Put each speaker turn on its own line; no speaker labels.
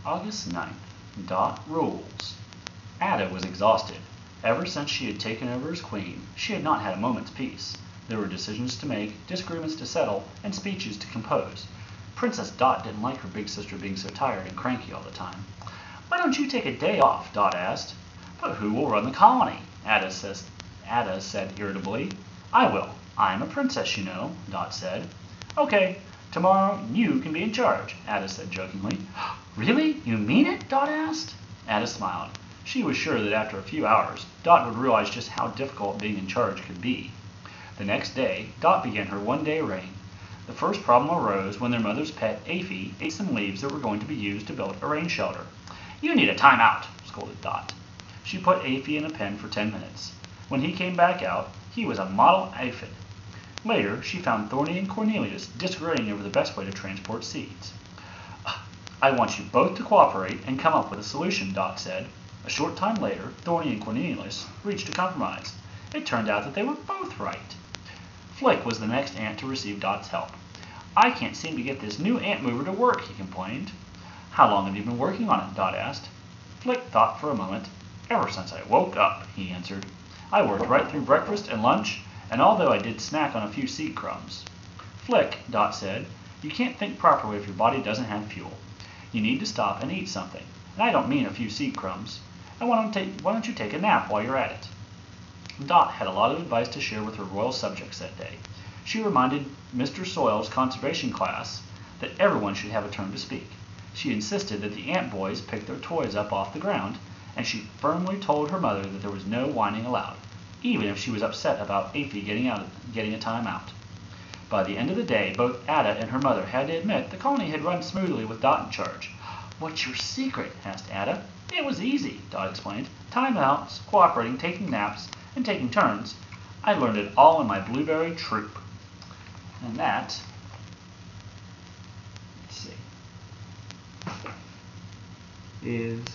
August 9th. Dot rules. Ada was exhausted. Ever since she had taken over as queen, she had not had a moment's peace. There were decisions to make, disagreements to settle, and speeches to compose. Princess Dot didn't like her big sister being so tired and cranky all the time. "Why don't you take a day off?" Dot asked. "But who will run the colony?" Ada said irritably. "I will. I am a princess, you know," Dot said. "Okay, tomorrow you can be in charge," Ada said jokingly. "Really? You mean it?" Dot asked. Ada smiled. She was sure that after a few hours, Dot would realize just how difficult being in charge could be. The next day, Dot began her one-day reign. The first problem arose when their mother's pet, Afy, ate some leaves that were going to be used to build a rain shelter. "You need a time-out," scolded Dot. She put Afy in a pen for 10 minutes. When he came back out, he was a model aphid. Later, she found Thorny and Cornelius disagreeing over the best way to transport seeds. "I want you both to cooperate and come up with a solution," Dot said. A short time later, Thorny and Cornelius reached a compromise. It turned out that they were both right. Flick was the next ant to receive Dot's help. "I can't seem to get this new ant mover to work," he complained. "How long have you been working on it?" Dot asked. Flick thought for a moment. "Ever since I woke up," he answered. "I worked right through breakfast and lunch, and although I did snack on a few seed crumbs." "Flick," Dot said, "you can't think properly if your body doesn't have fuel. You need to stop and eat something, and I don't mean a few seed crumbs. And why don't you take a nap while you're at it?" Dot had a lot of advice to share with her royal subjects that day. She reminded Mr. Soil's conservation class that everyone should have a turn to speak. She insisted that the ant boys pick their toys up off the ground, and she firmly told her mother that there was no whining allowed, even if she was upset about Afy getting a time out. By the end of the day, both Ada and her mother had to admit the colony had run smoothly with Dot in charge. "What's your secret?" asked Ada. "It was easy," Dot explained. "Time-outs, cooperating, taking naps, and taking turns. I learned it all in my blueberry troop." And that, let's see, is